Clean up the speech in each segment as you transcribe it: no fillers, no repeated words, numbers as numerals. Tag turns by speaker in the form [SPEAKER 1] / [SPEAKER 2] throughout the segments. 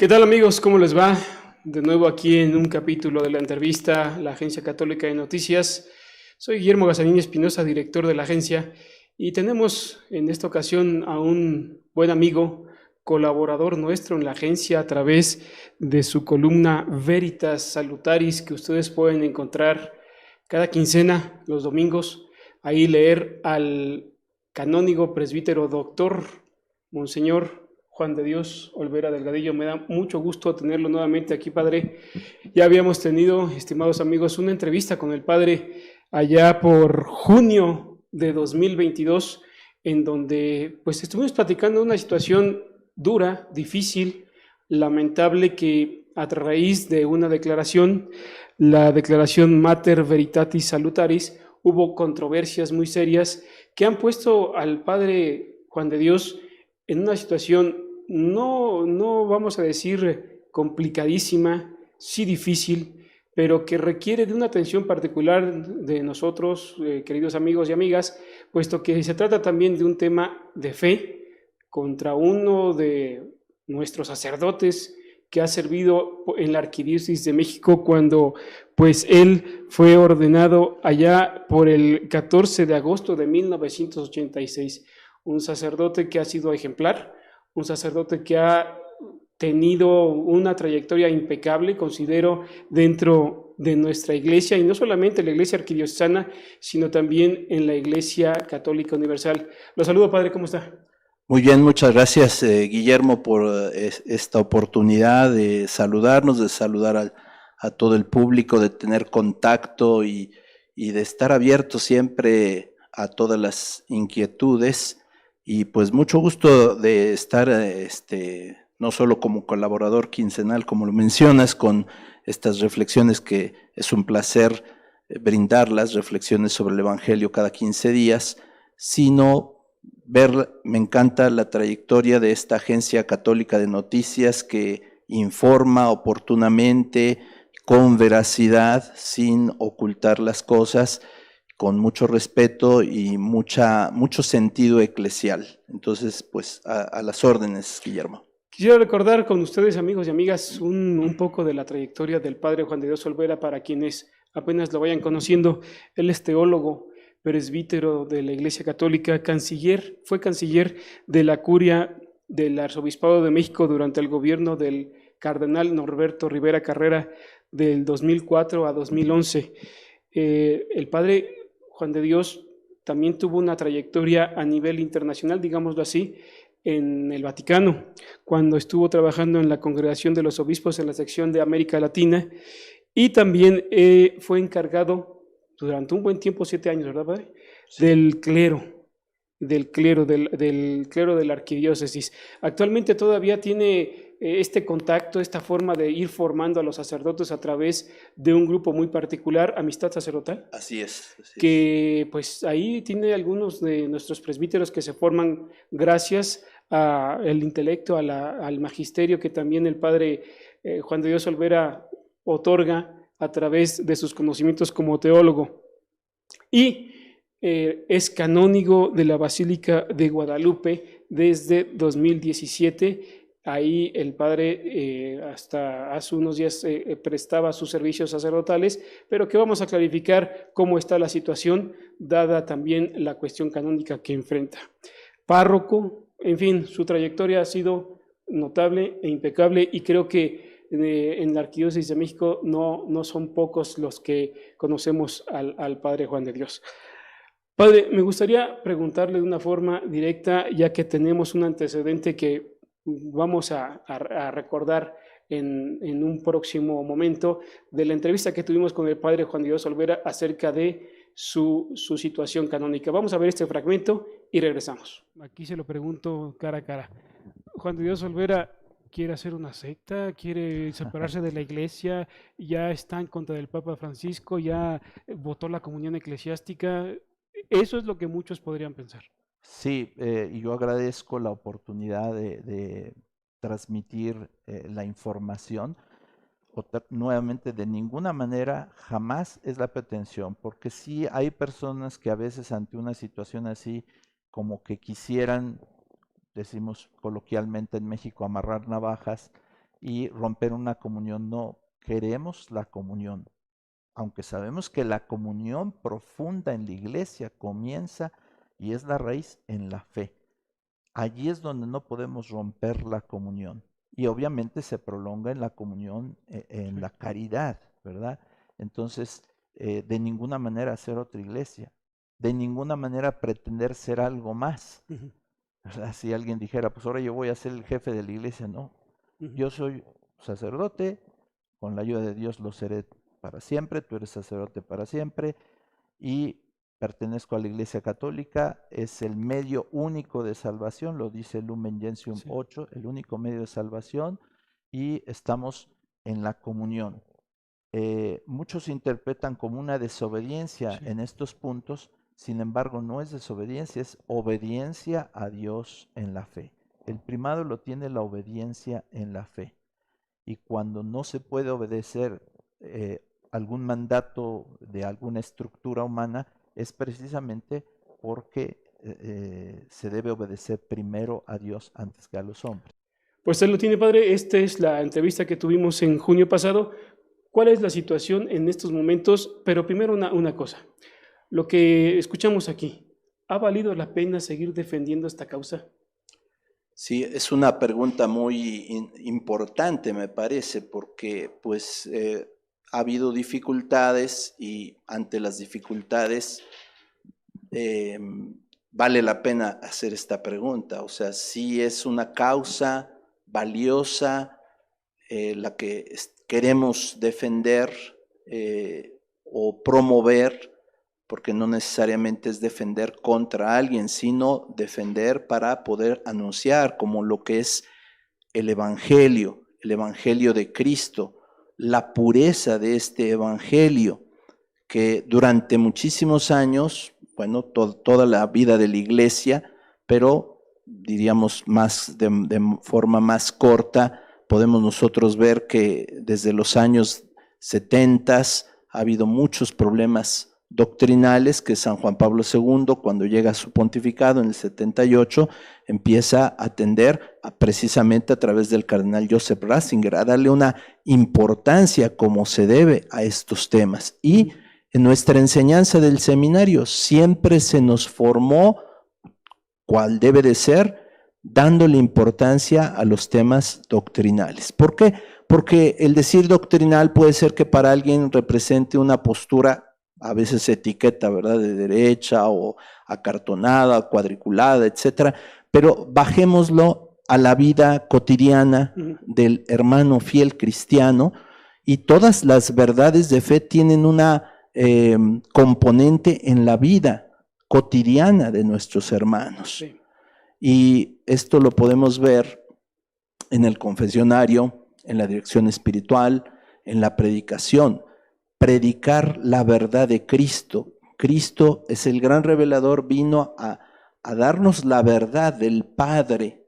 [SPEAKER 1] ¿Qué tal amigos? ¿Cómo les va? De nuevo aquí en un capítulo de la entrevista, la Agencia Católica de Noticias. Soy Guillermo Gazanín Espinosa, director de la agencia, y tenemos en esta ocasión a un buen amigo, colaborador nuestro en la agencia a través de su columna Veritas Salutaris, que ustedes pueden encontrar cada quincena, los domingos, ahí leer al canónigo presbítero doctor Monseñor Juan de Dios Olvera Delgadillo. Me da mucho gusto tenerlo nuevamente aquí, padre. Ya habíamos tenido, estimados amigos, una entrevista con el padre allá por junio de 2022, en donde pues estuvimos platicando una situación dura, difícil, lamentable, que a raíz de una declaración, la declaración Mater Veritatis Salutaris, hubo controversias muy serias que han puesto al padre Juan de Dios en una situación no vamos a decir complicadísima, sí difícil, pero que requiere de una atención particular de nosotros, queridos amigos y amigas, puesto que se trata también de un tema de fe contra uno de nuestros sacerdotes que ha servido en la Arquidiócesis de México cuando pues él fue ordenado allá por el 14 de agosto de 1986. Un sacerdote que ha sido ejemplar, un sacerdote que ha tenido una trayectoria impecable, considero, dentro de nuestra iglesia, y no solamente en la iglesia arquidiocesana, sino también en la iglesia católica universal. Lo saludo, padre, ¿cómo está?
[SPEAKER 2] Muy bien, muchas gracias, Guillermo, por esta oportunidad de saludarnos, de saludar a todo el público, de tener contacto y de estar abierto siempre a todas las inquietudes. Y pues mucho gusto de estar, no solo como colaborador quincenal, como lo mencionas, con estas reflexiones que es un placer brindarlas, reflexiones sobre el Evangelio cada 15 días, sino me encanta la trayectoria de esta agencia católica de noticias que informa oportunamente, con veracidad, sin ocultar las cosas, con mucho respeto y mucho sentido eclesial. Entonces, pues, a las órdenes, Guillermo.
[SPEAKER 1] Quisiera recordar con ustedes, amigos y amigas, un poco de la trayectoria del padre Juan de Dios Olvera para quienes apenas lo vayan conociendo. Él es teólogo, presbítero de la Iglesia Católica, canciller, fue canciller de la curia del Arzobispado de México durante el gobierno del cardenal Norberto Rivera Carrera del 2004 a 2011. El padre Juan de Dios también tuvo una trayectoria a nivel internacional, digámoslo así, en el Vaticano, cuando estuvo trabajando en la Congregación de los Obispos en la sección de América Latina, y también fue encargado durante un buen tiempo, 7 años, ¿verdad, padre? Sí. Del clero de la arquidiócesis. Actualmente todavía tiene este contacto, esta forma de ir formando a los sacerdotes a través de un grupo muy particular, Amistad Sacerdotal.
[SPEAKER 2] Así es.
[SPEAKER 1] Que pues ahí tiene algunos de nuestros presbíteros que se forman gracias al intelecto, al magisterio que también el padre Juan de Dios Olvera otorga a través de sus conocimientos como teólogo. Y es canónigo de la Basílica de Guadalupe desde 2017. Ahí el padre hasta hace unos días prestaba sus servicios sacerdotales, pero que vamos a clarificar cómo está la situación, dada también la cuestión canónica que enfrenta. Párroco, en fin, su trayectoria ha sido notable e impecable, y creo que en la Arquidiócesis de México no son pocos los que conocemos al padre Juan de Dios. Padre, me gustaría preguntarle de una forma directa, ya que tenemos un antecedente que vamos a recordar en un próximo momento, de la entrevista que tuvimos con el padre Juan de Dios Olvera acerca de su situación canónica. Vamos a ver este fragmento y regresamos. Aquí se lo pregunto cara a cara. Juan de Dios Olvera, ¿quiere hacer una secta? ¿Quiere separarse de la iglesia? ¿Ya está en contra del Papa Francisco? ¿Ya votó la comunión eclesiástica? Eso es lo que muchos podrían pensar.
[SPEAKER 2] Sí, y yo agradezco la oportunidad de transmitir la información. Nuevamente, de ninguna manera, jamás es la pretensión, porque sí hay personas que a veces ante una situación así, como que quisieran, decimos coloquialmente en México, amarrar navajas y romper una comunión. No, queremos la comunión, aunque sabemos que la comunión profunda en la iglesia comienza y es la raíz en la fe. Allí es donde no podemos romper la comunión. Y obviamente se prolonga en la comunión, en la caridad, ¿verdad? Entonces, de ninguna manera hacer otra iglesia, de ninguna manera pretender ser algo más. ¿Verdad? Si alguien dijera, pues ahora yo voy a ser el jefe de la iglesia, no. Yo soy sacerdote, con la ayuda de Dios lo seré para siempre, tú eres sacerdote para siempre, y pertenezco a la Iglesia Católica, es el medio único de salvación, lo dice Lumen Gentium 8, el único medio de salvación, y estamos en la comunión. Muchos interpretan como una desobediencia en estos puntos, sin embargo no es desobediencia, es obediencia a Dios en la fe. El primado lo tiene la obediencia en la fe. Y cuando no se puede obedecer algún mandato de alguna estructura humana, es precisamente porque se debe obedecer primero a Dios antes que a los hombres.
[SPEAKER 1] Pues él lo tiene, padre. Esta es la entrevista que tuvimos en junio pasado. ¿Cuál es la situación en estos momentos? Pero primero una cosa. Lo que escuchamos aquí, ¿ha valido la pena seguir defendiendo esta causa?
[SPEAKER 2] Sí, es una pregunta muy importante, me parece, porque pues ha habido dificultades y ante las dificultades vale la pena hacer esta pregunta. O sea, si es una causa valiosa la que queremos defender o promover, porque no necesariamente es defender contra alguien, sino defender para poder anunciar como lo que es el Evangelio de Cristo, la pureza de este Evangelio, que durante muchísimos años, bueno, toda la vida de la iglesia, pero diríamos más de forma más corta, podemos nosotros ver que desde los años 70 ha habido muchos problemas doctrinales que San Juan Pablo II, cuando llega a su pontificado en el 78, empieza a atender precisamente a través del cardenal Joseph Ratzinger, a darle una importancia como se debe a estos temas. Y en nuestra enseñanza del seminario siempre se nos formó, cual debe de ser, dándole importancia a los temas doctrinales. ¿Por qué? Porque el decir doctrinal puede ser que para alguien represente una postura, a veces etiqueta, ¿verdad?, de derecha o acartonada, cuadriculada, etcétera, pero bajémoslo a la vida cotidiana del hermano fiel cristiano, y todas las verdades de fe tienen una componente en la vida cotidiana de nuestros hermanos. Sí. Y esto lo podemos ver en el confesionario, en la dirección espiritual, en la predicación. Predicar la verdad de Cristo. Cristo es el gran revelador, vino a darnos la verdad del Padre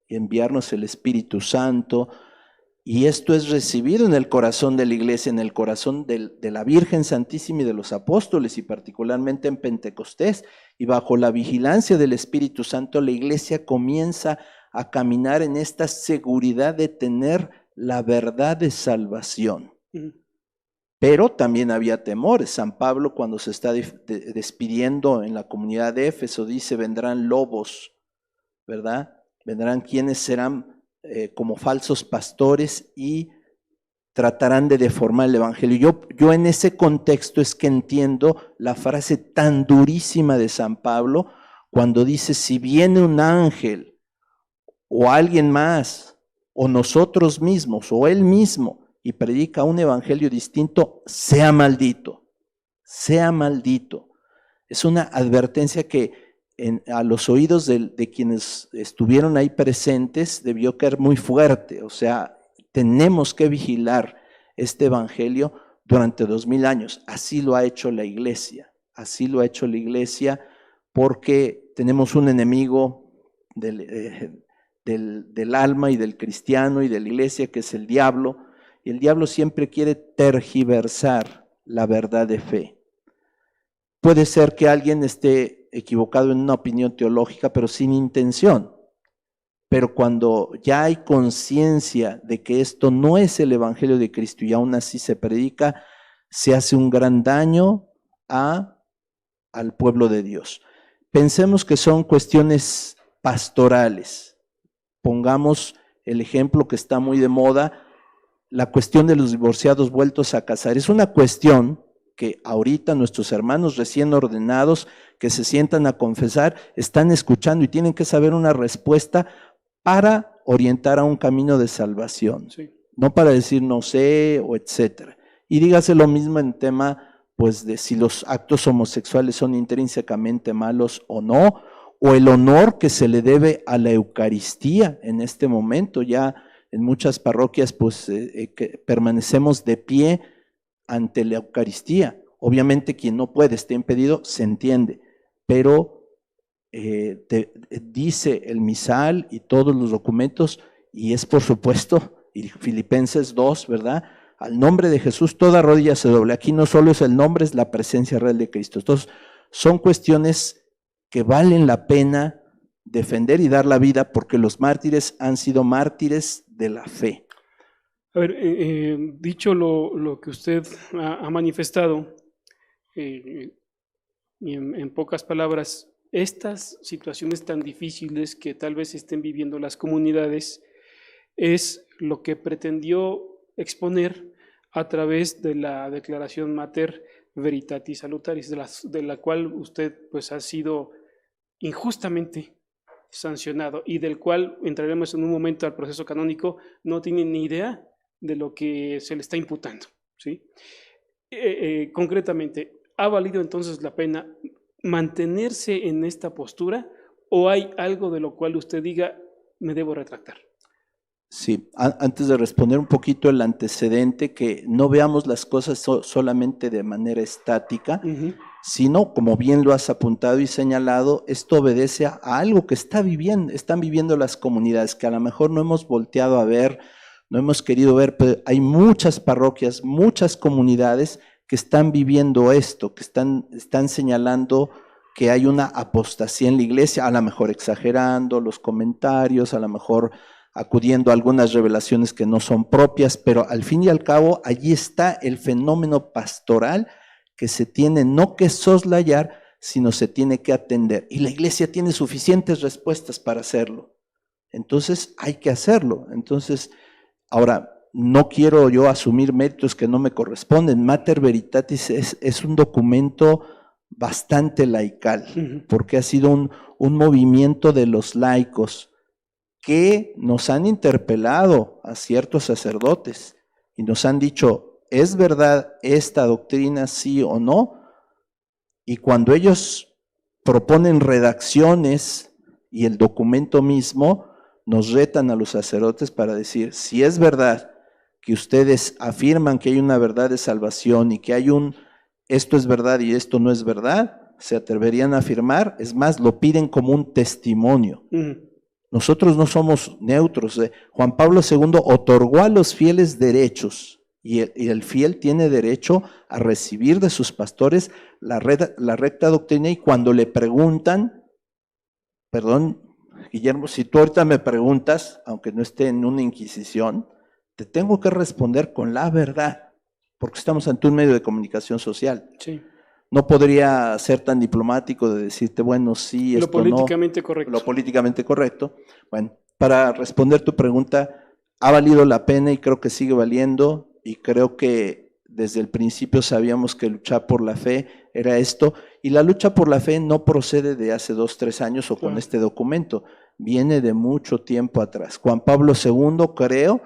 [SPEAKER 2] y enviarnos el Espíritu Santo. Y esto es recibido en el corazón de la iglesia, en el corazón de la Virgen Santísima y de los apóstoles, y particularmente en Pentecostés. Y bajo la vigilancia del Espíritu Santo, la iglesia comienza a caminar en esta seguridad de tener la verdad de salvación. Pero también había temores. San Pablo, cuando se está despidiendo en la comunidad de Éfeso, dice, vendrán lobos, ¿verdad? Vendrán quienes serán como falsos pastores y tratarán de deformar el evangelio. Yo en ese contexto es que entiendo la frase tan durísima de San Pablo cuando dice, si viene un ángel o alguien más o nosotros mismos o él mismo y predica un evangelio distinto, sea maldito, sea maldito. Es una advertencia que a los oídos de quienes estuvieron ahí presentes debió caer muy fuerte. O sea, tenemos que vigilar este evangelio durante 2000 años. Así lo ha hecho la iglesia, porque tenemos un enemigo del alma y del cristiano y de la iglesia, que es el diablo, y el diablo siempre quiere tergiversar la verdad de fe. Puede ser que alguien esté equivocado en una opinión teológica, pero sin intención. pero cuando ya hay conciencia de que esto no es el Evangelio de Cristo y aún así se predica, se hace un gran daño al pueblo de Dios. Pensemos que son cuestiones pastorales. Pongamos el ejemplo que está muy de moda, la cuestión de los divorciados vueltos a casar. Es una cuestión que ahorita nuestros hermanos recién ordenados que se sientan a confesar están escuchando y tienen que saber una respuesta para orientar a un camino de salvación,
[SPEAKER 1] Sí.
[SPEAKER 2] no para decir no sé o etcétera. Y dígase lo mismo en tema pues de si los actos homosexuales son intrínsecamente malos o no, o el honor que se le debe a la Eucaristía en este momento. Ya en muchas parroquias pues que permanecemos de pie ante la Eucaristía. Obviamente quien no puede, esté impedido, se entiende, pero dice el misal y todos los documentos, y es por supuesto, y Filipenses 2, ¿verdad? Al nombre de Jesús toda rodilla se doble. Aquí no solo es el nombre, es la presencia real de Cristo. Entonces, son cuestiones que valen la pena defender y dar la vida, porque los mártires han sido mártires de la fe.
[SPEAKER 1] A ver, dicho lo que usted ha manifestado, y en pocas palabras, estas situaciones tan difíciles que tal vez estén viviendo las comunidades es lo que pretendió exponer a través de la declaración Mater Veritatis Salutaris, de la cual usted pues ha sido injustamente sancionado y del cual entraremos en un momento al proceso canónico. No tiene ni idea de lo que se le está imputando, ¿sí? Concretamente, ¿ha valido entonces la pena mantenerse en esta postura o hay algo de lo cual usted diga, me debo retractar?
[SPEAKER 2] Sí, antes de responder un poquito el antecedente, que no veamos las cosas solamente de manera estática, sino, como bien lo has apuntado y señalado, esto obedece a algo que están viviendo las comunidades, que a lo mejor no hemos volteado a ver, no hemos querido ver, pero hay muchas parroquias, muchas comunidades que están viviendo esto, que están señalando que hay una apostasía en la iglesia, a lo mejor exagerando los comentarios, a lo mejor acudiendo a algunas revelaciones que no son propias, pero al fin y al cabo allí está el fenómeno pastoral que se tiene no que soslayar, sino se tiene que atender. Y la iglesia tiene suficientes respuestas para hacerlo. Entonces hay que hacerlo. Entonces, ahora, no quiero yo asumir méritos que no me corresponden. Mater Veritatis es un documento bastante laical, porque ha sido un movimiento de los laicos que nos han interpelado a ciertos sacerdotes y nos han dicho, ¿es verdad esta doctrina sí o no? Y cuando ellos proponen redacciones y el documento mismo, nos retan a los sacerdotes para decir, si es verdad que ustedes afirman que hay una verdad de salvación y que hay esto es verdad y esto no es verdad, se atreverían a afirmar, es más, lo piden como un testimonio. Nosotros no somos neutros. Juan Pablo II otorgó a los fieles derechos y el fiel tiene derecho a recibir de sus pastores la recta doctrina, y cuando le preguntan, perdón, Guillermo, si tú ahorita me preguntas, aunque no esté en una inquisición, te tengo que responder con la verdad, porque estamos ante un medio de comunicación social.
[SPEAKER 1] Sí.
[SPEAKER 2] No podría ser tan diplomático de decirte, bueno, sí, esto
[SPEAKER 1] lo políticamente correcto.
[SPEAKER 2] Lo políticamente correcto. Bueno, para responder tu pregunta, ha valido la pena y creo que sigue valiendo, y creo que desde el principio sabíamos que luchar por la fe era esto, y la lucha por la fe no procede de hace 2, 3 años o con este documento, viene de mucho tiempo atrás. Juan Pablo II, creo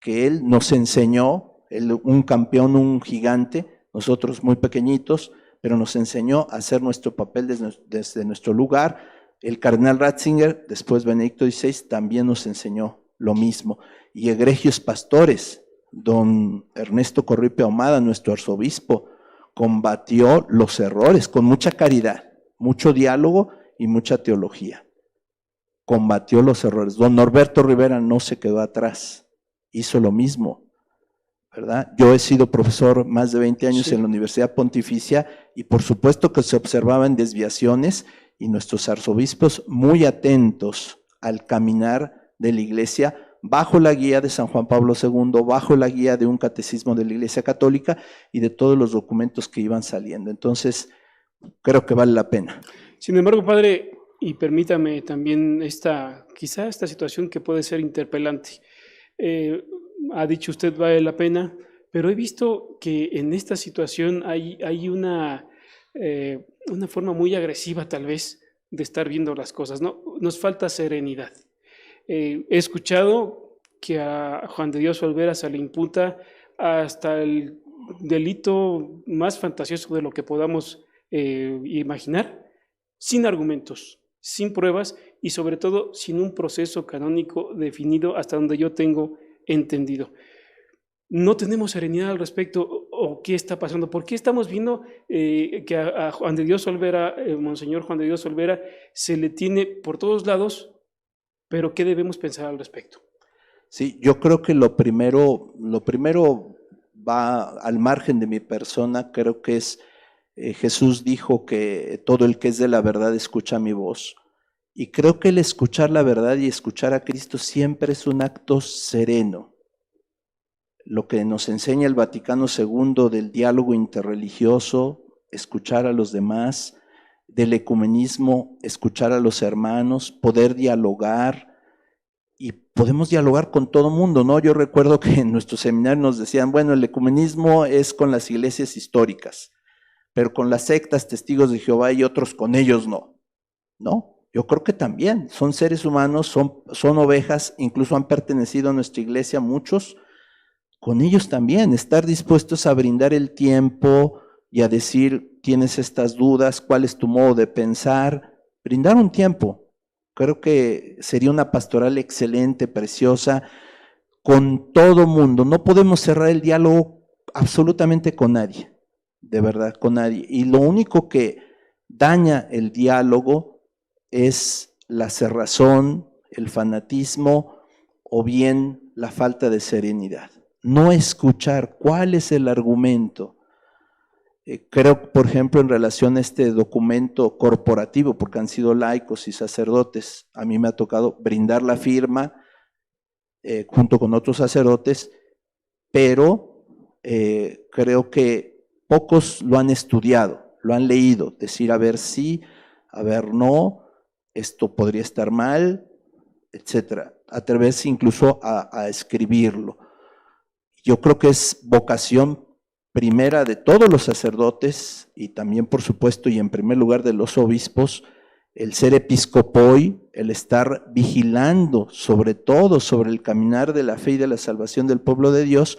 [SPEAKER 2] que él nos enseñó, un campeón, un gigante, nosotros muy pequeñitos, pero nos enseñó a hacer nuestro papel desde nuestro lugar. El cardenal Ratzinger, después Benedicto XVI, también nos enseñó lo mismo. Y egregios pastores, don Ernesto Corripio Ahumada, nuestro arzobispo, combatió los errores con mucha caridad, mucho diálogo y mucha teología. Combatió los errores. Don Norberto Rivera no se quedó atrás, hizo lo mismo, ¿verdad? Yo he sido profesor más de 20 años en la Universidad Pontificia y por supuesto que se observaban desviaciones y nuestros arzobispos muy atentos al caminar de la Iglesia bajo la guía de San Juan Pablo II, bajo la guía de un catecismo de la Iglesia Católica y de todos los documentos que iban saliendo. Entonces, creo que vale la pena.
[SPEAKER 1] Sin embargo, padre, y permítame también quizá esta situación que puede ser interpelante. Ha dicho usted vale la pena, pero he visto que en esta situación hay una forma muy agresiva tal vez de estar viendo las cosas, ¿no? Nos falta serenidad. He escuchado que a Juan de Dios Olvera se le imputa hasta el delito más fantasioso de lo que podamos imaginar, sin argumentos, sin pruebas y sobre todo sin un proceso canónico definido hasta donde yo tengo entendido. No tenemos serenidad al respecto, o qué está pasando. ¿Por qué estamos viendo que a Juan de Dios Olvera, Monseñor Juan de Dios Olvera, se le tiene por todos lados, pero qué debemos pensar al respecto?
[SPEAKER 2] Sí, yo creo que lo primero va al margen de mi persona. Creo que es Jesús dijo que todo el que es de la verdad escucha mi voz. Y creo que el escuchar la verdad y escuchar a Cristo siempre es un acto sereno. Lo que nos enseña el Vaticano II del diálogo interreligioso, escuchar a los demás, del ecumenismo, escuchar a los hermanos, poder dialogar, y podemos dialogar con todo mundo, ¿no? Yo recuerdo que en nuestro seminario nos decían, bueno, el ecumenismo es con las iglesias históricas, pero con las sectas, testigos de Jehová y otros con ellos no, ¿no? Yo creo que también son seres humanos, son ovejas, incluso han pertenecido a nuestra iglesia muchos, con ellos también, estar dispuestos a brindar el tiempo y a decir, tienes estas dudas, cuál es tu modo de pensar, brindar un tiempo. Creo que sería una pastoral excelente, preciosa, con todo mundo. No podemos cerrar el diálogo absolutamente con nadie, de verdad, con nadie. Y lo único que daña el diálogo es la cerrazón, el fanatismo o bien la falta de serenidad. No escuchar cuál es el argumento. Creo, por ejemplo, en relación a este documento corporativo, porque han sido laicos y sacerdotes, a mí me ha tocado brindar la firma junto con otros sacerdotes, pero creo que pocos lo han estudiado, lo han leído, decir a ver sí, a ver no, esto podría estar mal, etcétera, atreverse incluso a escribirlo. Yo creo que es vocación primera de todos los sacerdotes y también, por supuesto, y en primer lugar de los obispos, el ser episcopoi, el estar vigilando sobre todo sobre el caminar de la fe y de la salvación del pueblo de Dios,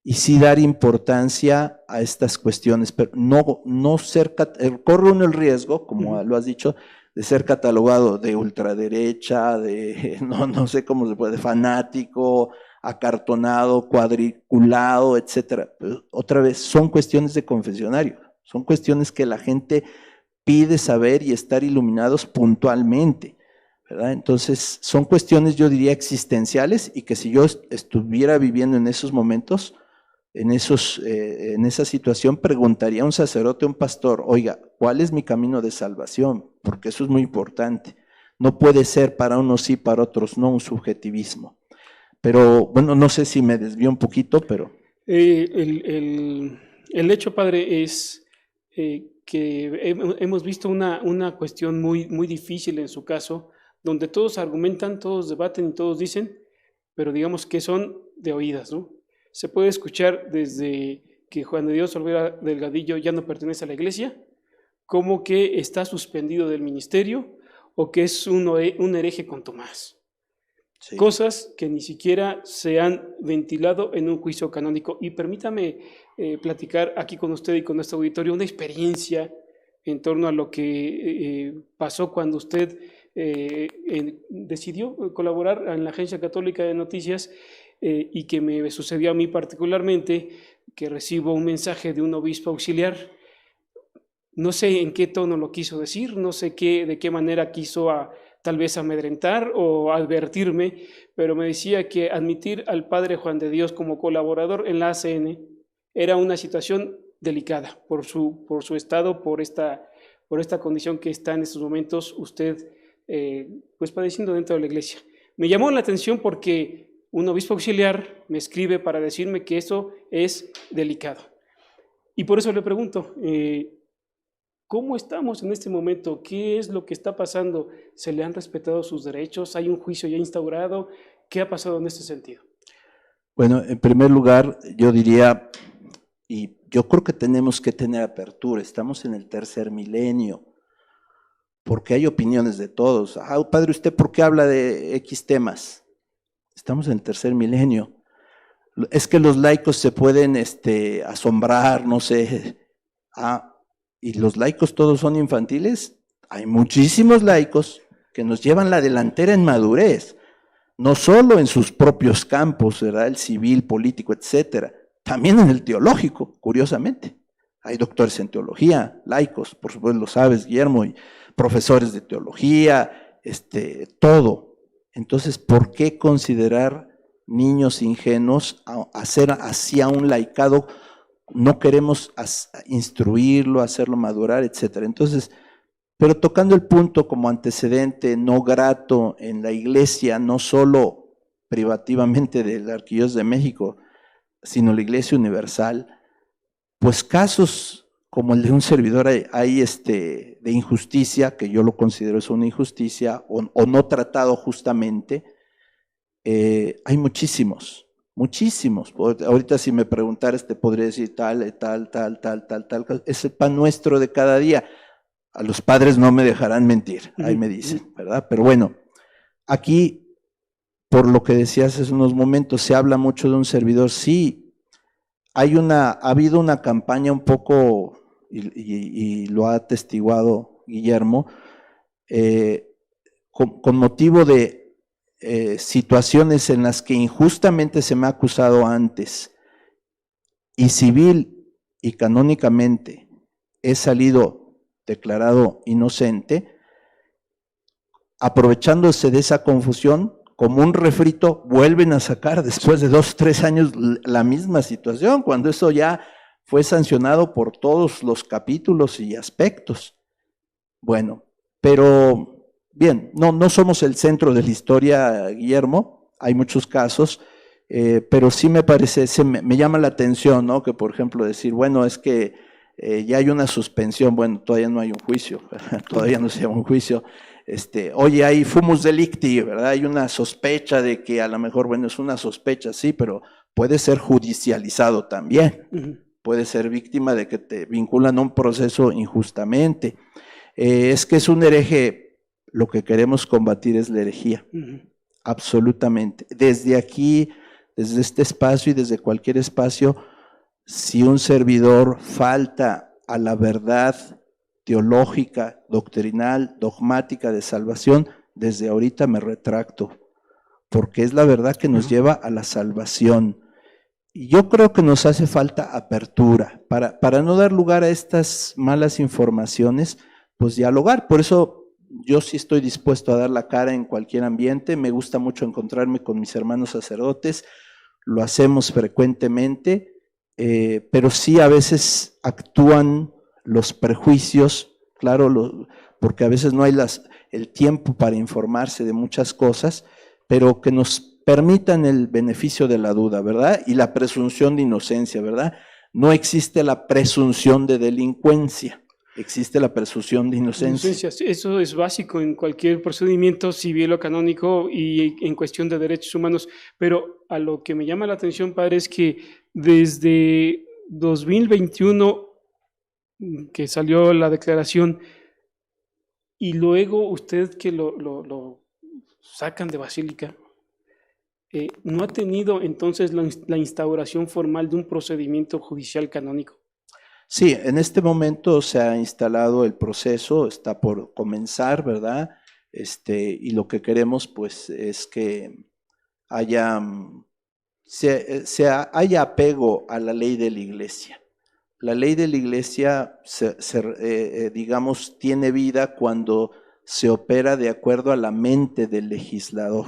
[SPEAKER 2] y sí dar importancia a estas cuestiones, pero no ser, corre uno el riesgo, como lo has dicho, de ser catalogado de ultraderecha, de no sé cómo se puede, de fanático, acartonado, cuadriculado, etcétera. Pero otra vez, son cuestiones de confesionario, son cuestiones que la gente pide saber y estar iluminados puntualmente, ¿verdad? Entonces, son cuestiones, yo diría, existenciales, y que si yo estuviera viviendo en esos momentos, en esa situación, preguntaría a un sacerdote, a un pastor, oiga, ¿cuál es mi camino de salvación? Porque eso es muy importante. No puede ser para unos sí, para otros no, un subjetivismo. Pero bueno, no sé si me desvío un poquito, pero...
[SPEAKER 1] El hecho, padre, es que hemos visto una cuestión muy difícil en su caso, donde todos argumentan, todos debaten y todos dicen, pero digamos que son de oídas, ¿no? Se puede escuchar desde que Juan de Dios Olvera Delgadillo ya no pertenece a la iglesia, como que está suspendido del ministerio o que es un hereje con Tomás. Sí. Cosas que ni siquiera se han ventilado en un juicio canónico. Y permítame platicar aquí con usted y con nuestro auditorio una experiencia en torno a lo que pasó cuando usted decidió colaborar en la Agencia Católica de Noticias, y que me sucedió a mí particularmente, que recibo un mensaje de un obispo auxiliar. No sé en qué tono lo quiso decir, no sé de qué manera quiso tal vez amedrentar o advertirme, pero me decía que admitir al padre Juan de Dios como colaborador en la ACN era una situación delicada por su estado, por esta condición que está en estos momentos usted pues padeciendo dentro de la iglesia. Me llamó la atención porque un obispo auxiliar me escribe para decirme que esto es delicado. Y por eso le pregunto, ¿cómo estamos en este momento? ¿Qué es lo que está pasando? ¿Se le han respetado sus derechos? ¿Hay un juicio ya instaurado? ¿Qué ha pasado en este sentido?
[SPEAKER 2] Bueno, en primer lugar, yo diría, y yo creo que tenemos que tener apertura, estamos en el tercer milenio, porque hay opiniones de todos. Padre, ¿usted por qué habla de X temas? Estamos en el tercer milenio. Es que los laicos se pueden asombrar, no sé. ¿Y los laicos todos son infantiles? Hay muchísimos laicos que nos llevan la delantera en madurez, no solo en sus propios campos, ¿verdad? El civil, político, etcétera, también en el teológico, curiosamente. Hay doctores en teología, laicos, por supuesto lo sabes, Guillermo, y profesores de teología, todo. Entonces, ¿por qué considerar niños ingenuos hacer así a un laicado? No queremos instruirlo, hacerlo madurar, etcétera. Entonces, pero tocando el punto como antecedente no grato en la iglesia, no solo privativamente de la Arquidiócesis de México, sino la Iglesia Universal, pues casos como el de un servidor hay de injusticia, que yo lo considero es una injusticia, o no tratado justamente, hay muchísimos. Ahorita si me preguntaras te podría decir tal, es el pan nuestro de cada día. A los padres no me dejarán mentir, ahí me dicen, ¿verdad? Pero bueno, aquí, por lo que decías hace unos momentos, se habla mucho de un servidor. Sí, ha habido una campaña un poco, y lo ha atestiguado Guillermo, con motivo de situaciones en las que injustamente se me ha acusado antes, y civil y canónicamente he salido declarado inocente, aprovechándose de esa confusión, como un refrito, vuelven a sacar después de 2 o 3 años la misma situación, cuando eso ya fue sancionado por todos los capítulos y aspectos. Bueno, pero bien, no somos el centro de la historia, Guillermo, hay muchos casos, pero sí me parece, me llama la atención, ¿no? Que por ejemplo decir, bueno, es que ya hay una suspensión, bueno, todavía no hay un juicio, todavía no se llama un juicio, oye, hay fumus delicti, ¿verdad? Hay una sospecha de que a lo mejor, bueno, es una sospecha, sí, pero puede ser judicializado también, puede ser víctima de que te vinculan a un proceso injustamente. Es que es un hereje, lo que queremos combatir es la herejía, absolutamente. Desde aquí, desde este espacio y desde cualquier espacio, si un servidor falta a la verdad teológica, doctrinal, dogmática de salvación, desde ahorita me retracto, porque es la verdad que nos lleva a la salvación. Y yo creo que nos hace falta apertura, para no dar lugar a estas malas informaciones, pues dialogar. Por eso yo sí estoy dispuesto a dar la cara en cualquier ambiente, me gusta mucho encontrarme con mis hermanos sacerdotes, lo hacemos frecuentemente, pero sí a veces actúan los prejuicios, claro, porque a veces no hay el tiempo para informarse de muchas cosas, pero que nos permitan el beneficio de la duda, ¿verdad? Y la presunción de inocencia, ¿verdad? No existe la presunción de delincuencia, existe la presunción de inocencia.
[SPEAKER 1] Eso es básico en cualquier procedimiento civil o canónico y en cuestión de derechos humanos, pero a lo que me llama la atención, padre, es que desde 2021 que salió la declaración y luego usted que lo sacan de Basílica, ¿no ha tenido entonces la instauración formal de un procedimiento judicial canónico?
[SPEAKER 2] Sí, en este momento se ha instalado el proceso, está por comenzar, ¿verdad? Y lo que queremos pues es que haya apego a la ley de la Iglesia. La ley de la Iglesia, digamos, tiene vida cuando se opera de acuerdo a la mente del legislador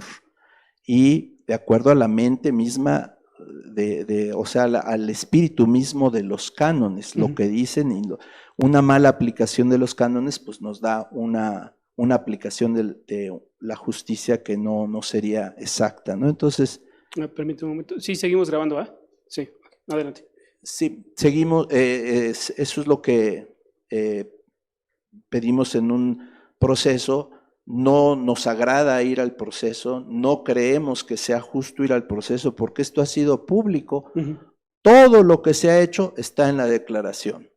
[SPEAKER 2] y de acuerdo a la mente misma, o sea, al espíritu mismo de los cánones, lo que dicen, y una mala aplicación de los cánones, pues nos da una una aplicación de la justicia que no sería exacta, ¿no? Entonces,
[SPEAKER 1] Permíteme un momento. Sí, seguimos grabando, ¿ah? Sí, adelante.
[SPEAKER 2] sí, seguimos, eso es lo que pedimos en un proceso. No nos agrada ir al proceso, no creemos que sea justo ir al proceso porque esto ha sido público. Todo lo que se ha hecho está en la declaración.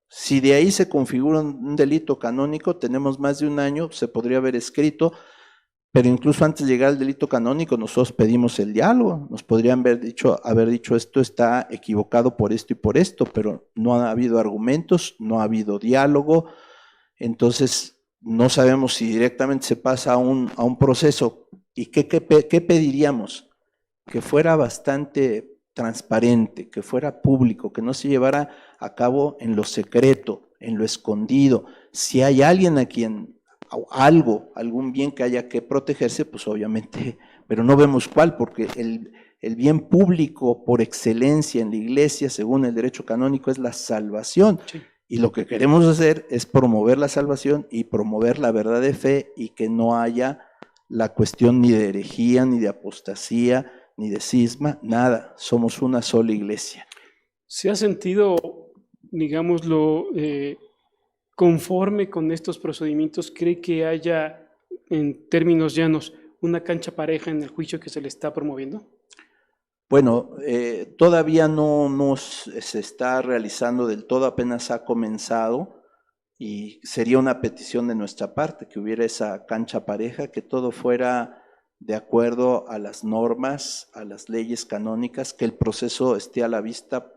[SPEAKER 2] Si de ahí se configura un delito canónico, tenemos más de un año, se podría haber escrito, pero incluso antes de llegar al delito canónico, nosotros pedimos el diálogo. Nos podrían haber dicho esto está equivocado por esto y por esto, pero no ha habido argumentos, no ha habido diálogo. Entonces, no sabemos si directamente se pasa a un proceso. ¿Y qué pediríamos? Que fuera bastante transparente, que fuera público, que no se llevara a cabo en lo secreto, en lo escondido. Si hay alguien a quien algún bien que haya que protegerse, pues obviamente, pero no vemos cuál, porque el bien público por excelencia en la iglesia, según el derecho canónico, es la salvación. Sí. Y lo que queremos hacer es promover la salvación y promover la verdad de fe y que no haya la cuestión ni de herejía, ni de apostasía, ni de cisma, nada. Somos una sola iglesia.
[SPEAKER 1] ¿Se ha sentido, digámoslo, conforme con estos procedimientos? ¿Cree que haya, en términos llanos, una cancha pareja en el juicio que se le está promoviendo?
[SPEAKER 2] Bueno, todavía no se está realizando del todo, apenas ha comenzado y sería una petición de nuestra parte que hubiera esa cancha pareja, que todo fuera de acuerdo a las normas, a las leyes canónicas, que el proceso esté a la vista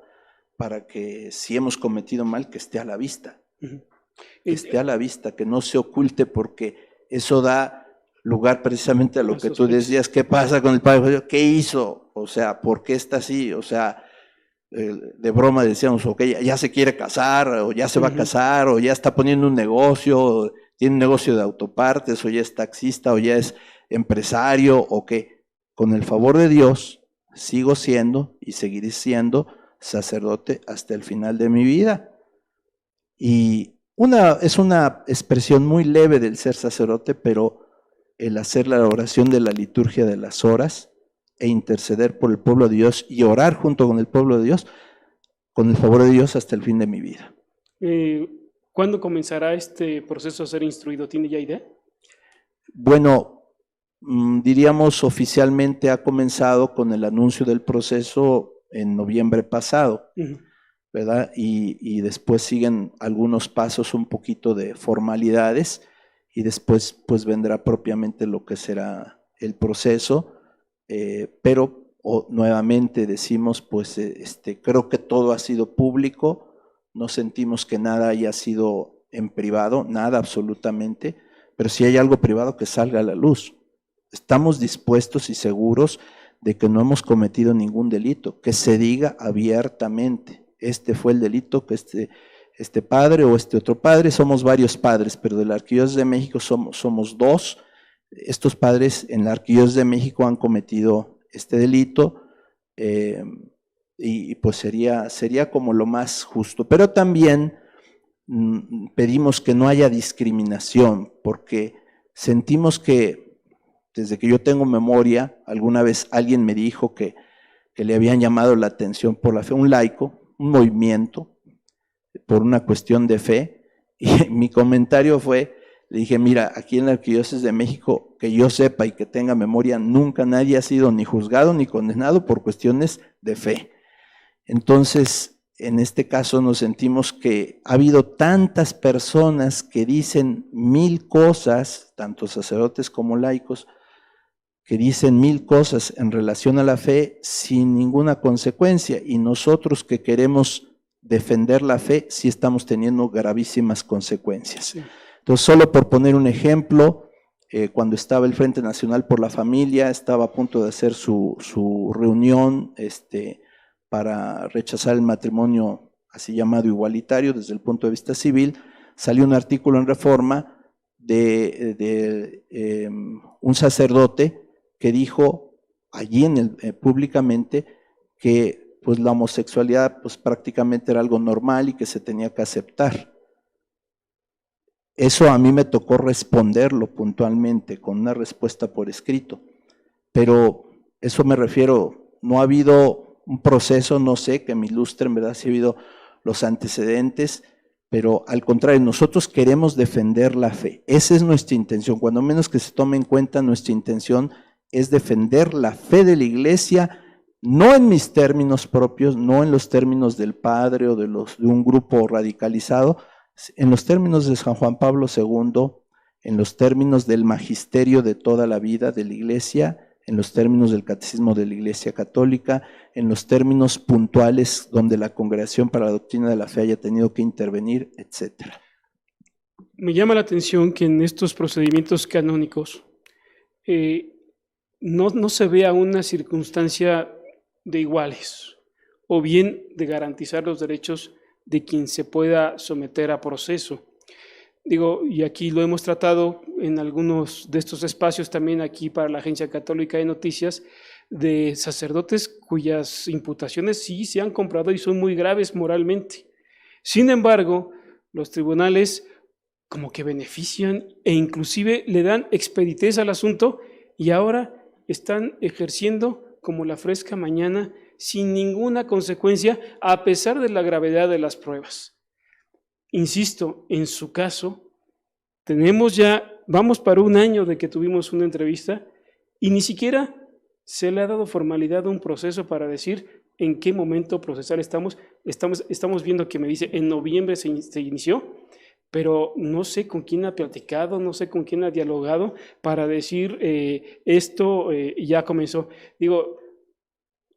[SPEAKER 2] para que si hemos cometido mal, que esté a la vista, que esté a la vista, que no se oculte, porque eso da lugar precisamente a lo que tú decías. ¿Qué pasa con el padre? ¿Qué hizo? O sea, ¿por qué está así? O sea, de broma decíamos, ok, ya se quiere casar, o ya se va a casar, o ya está poniendo un negocio, o tiene un negocio de autopartes, o ya es taxista, o ya es empresario, o qué. Con el favor de Dios, sigo siendo y seguiré siendo sacerdote hasta el final de mi vida. Y es una expresión muy leve del ser sacerdote, pero el hacer la oración de la liturgia de las horas e interceder por el pueblo de Dios y orar junto con el pueblo de Dios, con el favor de Dios hasta el fin de mi vida.
[SPEAKER 1] ¿Cuándo comenzará este proceso a ser instruido? ¿Tiene ya idea?
[SPEAKER 2] Bueno, diríamos oficialmente ha comenzado con el anuncio del proceso en noviembre pasado, ¿verdad? Y después siguen algunos pasos, un poquito de formalidades, y después pues vendrá propiamente lo que será el proceso, pero nuevamente decimos pues creo que todo ha sido público, no sentimos que nada haya sido en privado, nada absolutamente, pero si hay algo privado que salga a la luz. Estamos dispuestos y seguros de que no hemos cometido ningún delito, que se diga abiertamente, este fue el delito que este padre o este otro padre, somos varios padres, pero de la Arquidiócesis de México somos dos. Estos padres en la Arquidiócesis de México han cometido este delito y pues sería como lo más justo. Pero también pedimos que no haya discriminación, porque sentimos que desde que yo tengo memoria, alguna vez alguien me dijo que le habían llamado la atención por la fe, un laico, un movimiento, por una cuestión de fe, y mi comentario fue, le dije, mira, aquí en la Arquidiócesis de México, que yo sepa y que tenga memoria, nunca nadie ha sido ni juzgado ni condenado por cuestiones de fe. Entonces, en este caso nos sentimos que ha habido tantas personas que dicen mil cosas, tanto sacerdotes como laicos, que dicen mil cosas en relación a la fe sin ninguna consecuencia, y nosotros que queremos defender la fe, sí estamos teniendo gravísimas consecuencias. Sí. Entonces, solo por poner un ejemplo, cuando estaba el Frente Nacional por la Familia, estaba a punto de hacer su reunión para rechazar el matrimonio así llamado igualitario desde el punto de vista civil, salió un artículo en Reforma de un sacerdote que dijo allí públicamente que pues la homosexualidad pues prácticamente era algo normal y que se tenía que aceptar. Eso a mí me tocó responderlo puntualmente con una respuesta por escrito, pero eso me refiero, no ha habido un proceso, no sé, que me ilustre en verdad si ha habido los antecedentes, pero al contrario, nosotros queremos defender la fe. Esa es nuestra intención, cuando menos que se tome en cuenta, nuestra intención es defender la fe de la Iglesia, no en mis términos propios, no en los términos del padre o de un grupo radicalizado, en los términos de San Juan Pablo II, en los términos del magisterio de toda la vida de la Iglesia, en los términos del catecismo de la Iglesia Católica, en los términos puntuales donde la Congregación para la Doctrina de la Fe haya tenido que intervenir, etcétera.
[SPEAKER 1] Me llama la atención que en estos procedimientos canónicos no se vea una circunstancia de iguales, o bien de garantizar los derechos de quien se pueda someter a proceso. Digo, y aquí lo hemos tratado en algunos de estos espacios también aquí para la Agencia Católica de Noticias, de sacerdotes cuyas imputaciones sí se han comprobado y son muy graves moralmente. Sin embargo, los tribunales como que benefician e inclusive le dan expeditez al asunto y ahora están ejerciendo como la fresca mañana sin ninguna consecuencia a pesar de la gravedad de las pruebas. Insisto, en su caso, vamos para 1 año de que tuvimos una entrevista y ni siquiera se le ha dado formalidad a un proceso para decir en qué momento procesal estamos. Estamos viendo que me dice en noviembre se inició, pero no sé con quién ha platicado, no sé con quién ha dialogado para decir esto ya comenzó. Digo,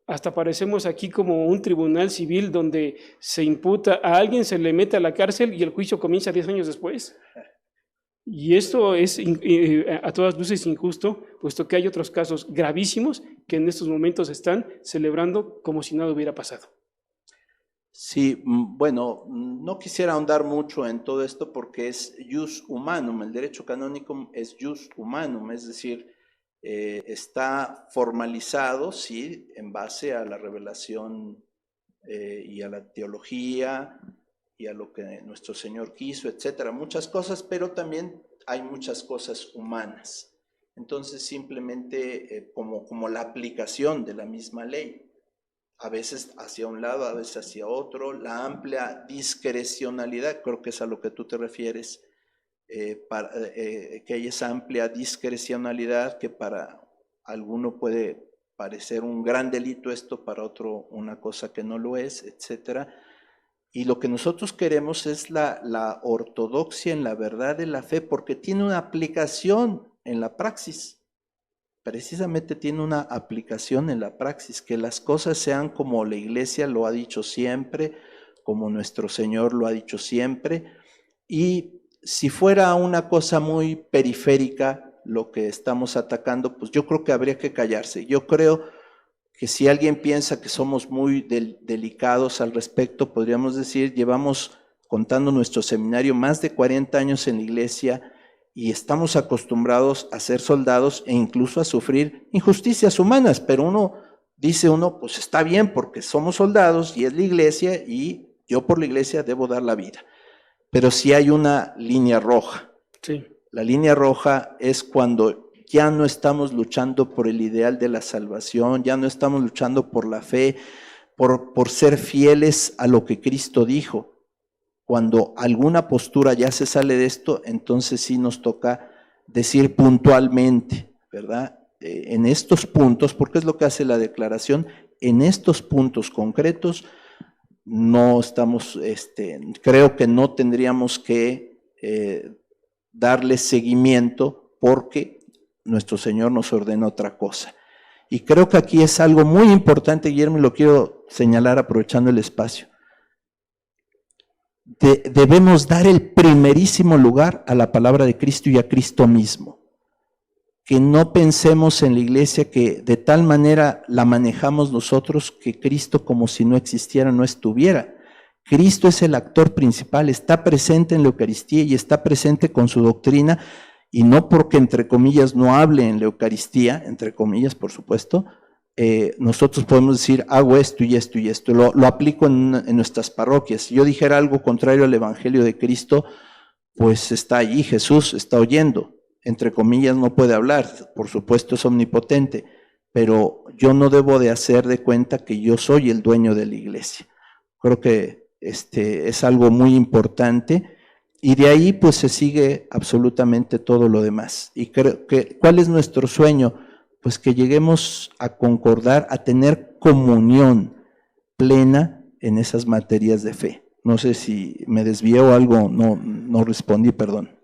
[SPEAKER 1] hasta parecemos aquí como un tribunal civil donde se imputa a alguien, se le mete a la cárcel y el juicio comienza 10 años después. Y esto es a todas luces injusto, puesto que hay otros casos gravísimos que en estos momentos están celebrando como si nada hubiera pasado.
[SPEAKER 2] Sí, bueno, no quisiera ahondar mucho en todo esto porque es jus humanum, el derecho canónico es jus humanum, es decir, está formalizado, sí, en base a la revelación y a la teología y a lo que nuestro Señor quiso, etcétera, muchas cosas, pero también hay muchas cosas humanas. Entonces, simplemente como la aplicación de la misma ley, a veces hacia un lado, a veces hacia otro, la amplia discrecionalidad, creo que es a lo que tú te refieres, que hay esa amplia discrecionalidad que para alguno puede parecer un gran delito esto, para otro una cosa que no lo es, etcétera. Y lo que nosotros queremos es la ortodoxia en la verdad de la fe, porque tiene una aplicación en la praxis. Precisamente tiene una aplicación en la praxis, que las cosas sean como la Iglesia lo ha dicho siempre, como nuestro Señor lo ha dicho siempre, y si fuera una cosa muy periférica lo que estamos atacando, pues yo creo que habría que callarse. Yo creo que si alguien piensa que somos muy delicados al respecto, podríamos decir, llevamos contando nuestro seminario más de 40 años en la Iglesia y estamos acostumbrados a ser soldados e incluso a sufrir injusticias humanas, pero dice uno, pues está bien porque somos soldados y es la Iglesia y yo por la Iglesia debo dar la vida. Pero sí hay una línea roja.
[SPEAKER 1] Sí.
[SPEAKER 2] La línea roja es cuando ya no estamos luchando por el ideal de la salvación, ya no estamos luchando por la fe, por ser fieles a lo que Cristo dijo. Cuando alguna postura ya se sale de esto, entonces sí nos toca decir puntualmente, ¿verdad? En estos puntos, porque es lo que hace la declaración, en estos puntos concretos, no estamos, creo que no tendríamos que darle seguimiento porque nuestro Señor nos ordena otra cosa. Y creo que aquí es algo muy importante, Guillermo, y lo quiero señalar aprovechando el espacio. Debemos dar el primerísimo lugar a la palabra de Cristo y a Cristo mismo. Que no pensemos en la Iglesia que de tal manera la manejamos nosotros que Cristo como si no existiera, no estuviera. Cristo es el actor principal, está presente en la Eucaristía y está presente con su doctrina, y no porque entre comillas no hable en la Eucaristía, entre comillas por supuesto, nosotros podemos decir hago esto y esto y esto, lo aplico en nuestras parroquias. Si yo dijera algo contrario al Evangelio de Cristo, pues está allí, Jesús está oyendo, entre comillas no puede hablar, por supuesto es omnipotente, pero yo no debo de hacer de cuenta que yo soy el dueño de la iglesia. Creo que es algo muy importante y de ahí pues se sigue absolutamente todo lo demás. Y creo que, ¿cuál es nuestro sueño? Pues que lleguemos a concordar, a tener comunión plena en esas materias de fe. No sé si me desvié o algo, no respondí, perdón.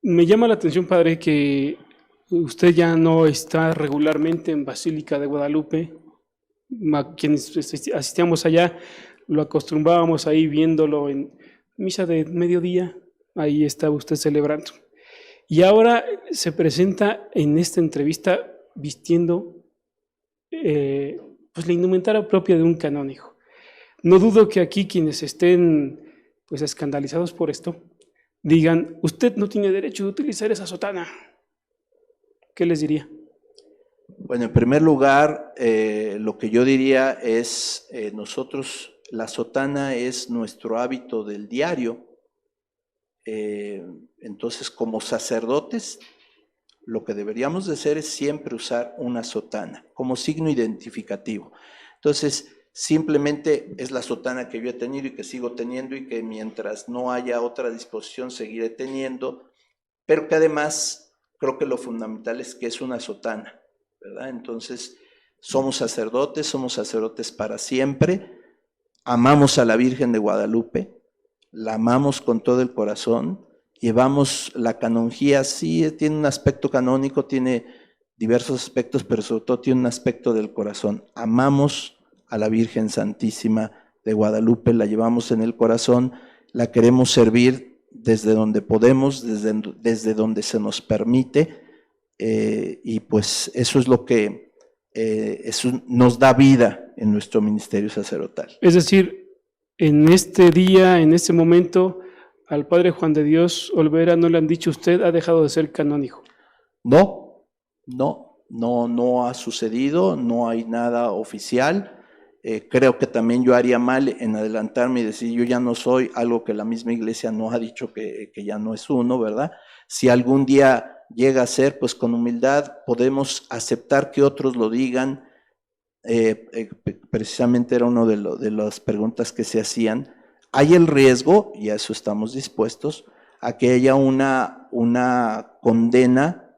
[SPEAKER 1] Me llama la atención, padre, que usted ya no está regularmente en Basílica de Guadalupe. Quienes asistíamos allá, lo acostumbrábamos ahí viéndolo en misa de mediodía, ahí estaba usted celebrando. Y ahora se presenta en esta entrevista vistiendo pues la indumentaria propia de un canónigo. No dudo que aquí quienes estén pues escandalizados por esto digan, usted no tiene derecho de utilizar esa sotana. ¿Qué les diría?
[SPEAKER 2] Bueno, en primer lugar, lo que yo diría es, nosotros, la sotana es nuestro hábito del diario, entonces como sacerdotes, lo que deberíamos de hacer es siempre usar una sotana como signo identificativo. Entonces, simplemente es la sotana que yo he tenido y que sigo teniendo y que mientras no haya otra disposición seguiré teniendo, pero que además creo que lo fundamental es que es una sotana, ¿verdad? Entonces, somos sacerdotes para siempre, amamos a la Virgen de Guadalupe, la amamos con todo el corazón, llevamos la canonjía, sí, tiene un aspecto canónico, tiene diversos aspectos, pero sobre todo tiene un aspecto del corazón. Amamos a la Virgen Santísima de Guadalupe, la llevamos en el corazón, la queremos servir desde donde podemos, desde donde se nos permite, y pues eso es lo que eso nos da vida en nuestro ministerio sacerdotal.
[SPEAKER 1] Es decir, en este día, en este momento, al padre Juan de Dios Olvera no le han dicho usted ha dejado de ser canónigo.
[SPEAKER 2] No ha sucedido, no hay nada oficial. Creo que también yo haría mal en adelantarme y decir yo ya no soy, algo que la misma iglesia no ha dicho que ya no es uno, ¿verdad? Si algún día llega a ser, pues con humildad podemos aceptar que otros lo digan. Precisamente era una de las preguntas que se hacían. Hay el riesgo, y a eso estamos dispuestos, a que haya una condena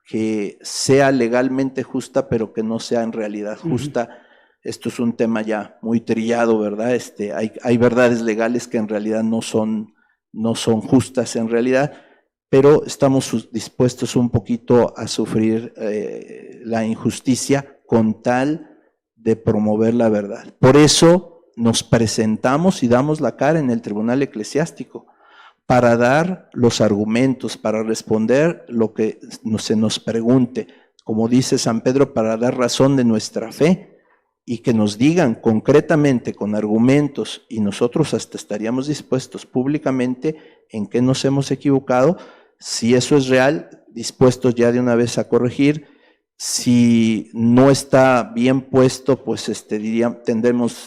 [SPEAKER 2] que sea legalmente justa, pero que no sea en realidad justa. Esto es un tema ya muy trillado, ¿verdad? Hay verdades legales que en realidad no son justas en realidad, pero estamos dispuestos un poquito a sufrir la injusticia con tal de promover la verdad. Por eso nos presentamos y damos la cara en el tribunal eclesiástico para dar los argumentos, para responder lo que se nos pregunte, como dice San Pedro, para dar razón de nuestra fe y que nos digan concretamente con argumentos, y nosotros hasta estaríamos dispuestos públicamente en qué nos hemos equivocado, si eso es real, dispuestos ya de una vez a corregir. Si no está bien puesto, pues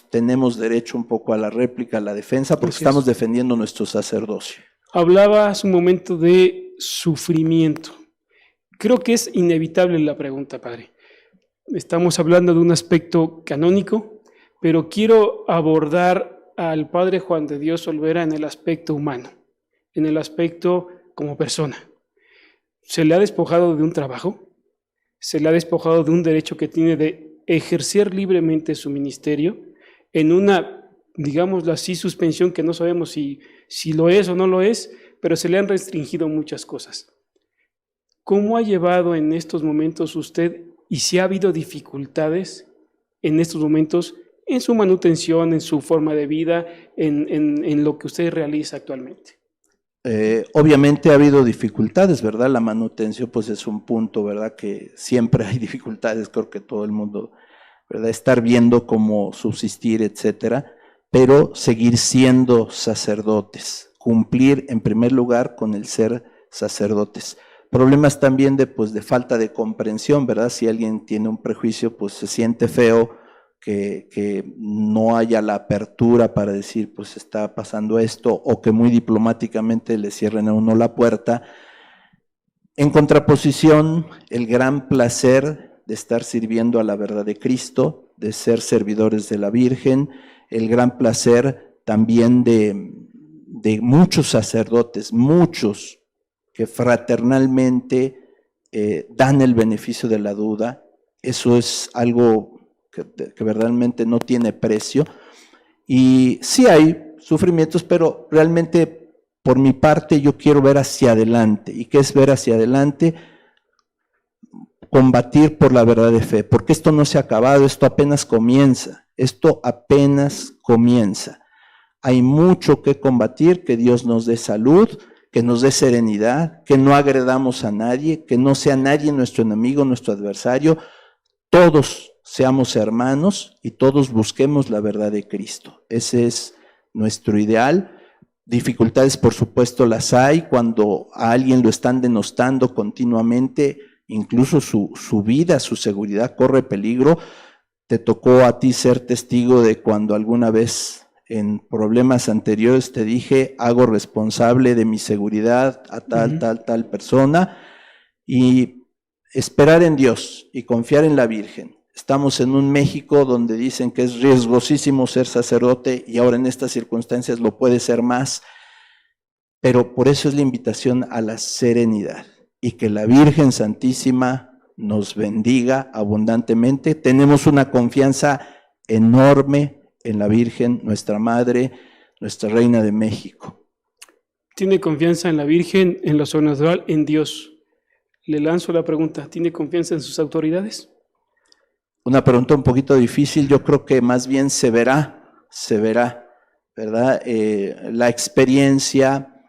[SPEAKER 2] tenemos derecho un poco a la réplica, a la defensa, porque estamos defendiendo nuestro sacerdocio.
[SPEAKER 1] Hablaba hace un momento de sufrimiento. Creo que es inevitable la pregunta, padre. Estamos hablando de un aspecto canónico, pero quiero abordar al padre Juan de Dios Olvera en el aspecto humano, en el aspecto como persona. ¿Se le ha despojado de un trabajo? ¿Se le ha despojado de un derecho que tiene de ejercer libremente su ministerio en una, digámoslo así, suspensión que no sabemos si lo es o no lo es, pero se le han restringido muchas cosas? ¿Cómo ha llevado en estos momentos usted, y si ha habido dificultades en estos momentos en su manutención, en su forma de vida, en lo que usted realiza actualmente?
[SPEAKER 2] Obviamente ha habido dificultades, ¿verdad? La manutención pues es un punto, ¿verdad? Que siempre hay dificultades, creo que todo el mundo, ¿verdad? Estar viendo cómo subsistir, etcétera, pero seguir siendo sacerdotes, cumplir en primer lugar con el ser sacerdotes. Problemas también de falta de comprensión, ¿verdad? Si alguien tiene un prejuicio, pues se siente feo que no haya la apertura para decir, pues está pasando esto, o que muy diplomáticamente le cierren a uno la puerta. En contraposición, el gran placer de estar sirviendo a la verdad de Cristo, de ser servidores de la Virgen, el gran placer también de muchos sacerdotes, muchos que fraternalmente dan el beneficio de la duda. Eso es algo que verdaderamente no tiene precio. Y sí hay sufrimientos, pero realmente por mi parte yo quiero ver hacia adelante. ¿Y qué es ver hacia adelante? Combatir por la verdad de fe, porque esto no se ha acabado, esto apenas comienza, Hay mucho que combatir, que Dios nos dé salud, que nos dé serenidad, que no agredamos a nadie, que no sea nadie nuestro enemigo, nuestro adversario. Todos seamos hermanos y todos busquemos la verdad de Cristo. Ese es nuestro ideal. Dificultades, por supuesto, las hay cuando a alguien lo están denostando continuamente, incluso su vida, su seguridad corre peligro. Te tocó a ti ser testigo de cuando alguna vez en problemas anteriores te dije, hago responsable de mi seguridad a tal persona, y esperar en Dios y confiar en la Virgen. Estamos en un México donde dicen que es riesgosísimo ser sacerdote y ahora en estas circunstancias lo puede ser más, pero por eso es la invitación a la serenidad y que la Virgen Santísima nos bendiga abundantemente. Tenemos una confianza enorme en la Virgen, nuestra Madre, nuestra Reina de México.
[SPEAKER 1] Tiene confianza en la Virgen, en lo sobrenatural, en Dios. Le lanzo la pregunta, ¿tiene confianza en sus autoridades?
[SPEAKER 2] Una pregunta un poquito difícil, yo creo que más bien se verá, ¿verdad? La experiencia,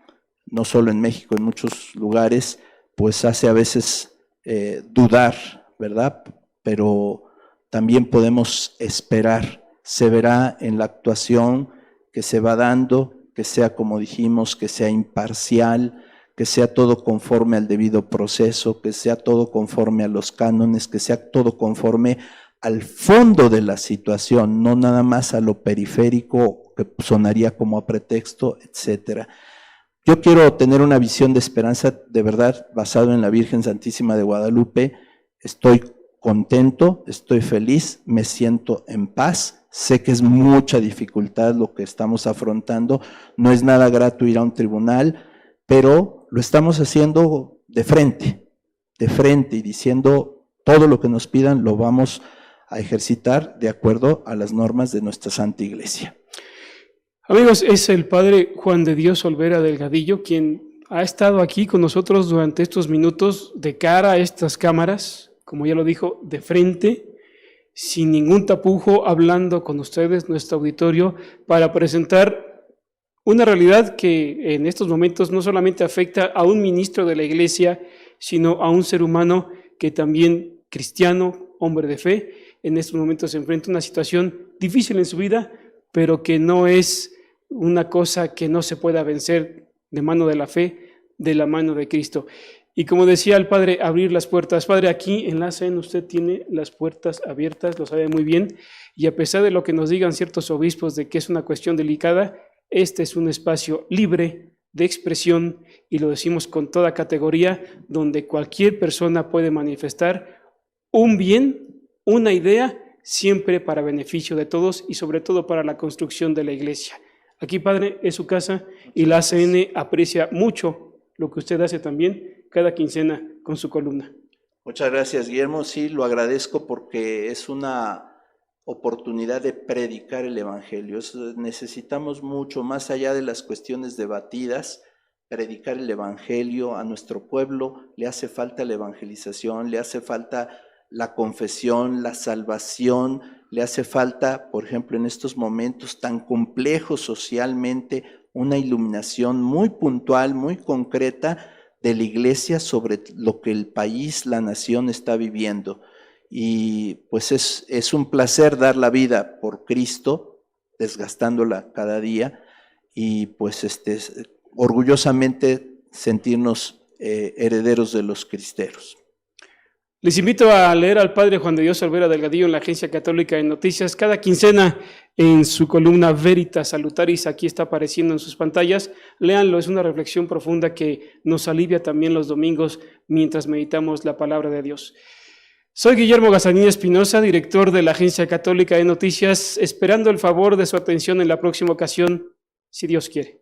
[SPEAKER 2] no solo en México, en muchos lugares, pues hace a veces dudar, ¿verdad? Pero también podemos esperar, se verá en la actuación que se va dando, que sea, como dijimos, que sea imparcial, que sea todo conforme al debido proceso, que sea todo conforme a los cánones, que sea todo conforme al fondo de la situación, no nada más a lo periférico que sonaría como a pretexto, etcétera. Yo quiero tener una visión de esperanza de verdad basado en la Virgen Santísima de Guadalupe. Estoy contento, estoy feliz, me siento en paz. Sé que es mucha dificultad lo que estamos afrontando, no es nada grato ir a un tribunal, pero lo estamos haciendo de frente y diciendo todo lo que nos pidan lo vamos a ejercitar de acuerdo a las normas de nuestra Santa Iglesia.
[SPEAKER 1] Amigos, es el Padre Juan de Dios Olvera Delgadillo quien ha estado aquí con nosotros durante estos minutos de cara a estas cámaras, como ya lo dijo, de frente, sin ningún tapujo, hablando con ustedes, nuestro auditorio, para presentar una realidad que en estos momentos no solamente afecta a un ministro de la Iglesia, sino a un ser humano que también, cristiano, hombre de fe, en estos momentos se enfrenta a una situación difícil en su vida, pero que no es una cosa que no se pueda vencer de mano de la fe, de la mano de Cristo. Y como decía el Padre, abrir las puertas. Padre, aquí en la CEN usted tiene las puertas abiertas, lo sabe muy bien, y a pesar de lo que nos digan ciertos obispos de que es una cuestión delicada, este es un espacio libre de expresión, y lo decimos con toda categoría, donde cualquier persona puede manifestar un bien, una idea, siempre para beneficio de todos y sobre todo para la construcción de la Iglesia. Aquí, Padre, es su casa y la ACN aprecia mucho lo que usted hace también cada quincena con su columna.
[SPEAKER 2] Muchas gracias, Guillermo. Sí, lo agradezco porque es una oportunidad de predicar el Evangelio. Necesitamos mucho, más allá de las cuestiones debatidas, predicar el Evangelio a nuestro pueblo. Le hace falta la evangelización, le hace falta la confesión, la salvación, le hace falta, por ejemplo, en estos momentos tan complejos socialmente, una iluminación muy puntual, muy concreta de la Iglesia sobre lo que el país, la nación está viviendo. Y pues es un placer dar la vida por Cristo, desgastándola cada día, y pues orgullosamente sentirnos herederos de los cristeros.
[SPEAKER 1] Les invito a leer al Padre Juan de Dios Olvera Delgadillo en la Agencia Católica de Noticias cada quincena en su columna Veritas Salutaris. Aquí está apareciendo en sus pantallas. Léanlo, es una reflexión profunda que nos alivia también los domingos mientras meditamos la palabra de Dios. Soy Guillermo Gazanín Espinosa, director de la Agencia Católica de Noticias, esperando el favor de su atención en la próxima ocasión, si Dios quiere.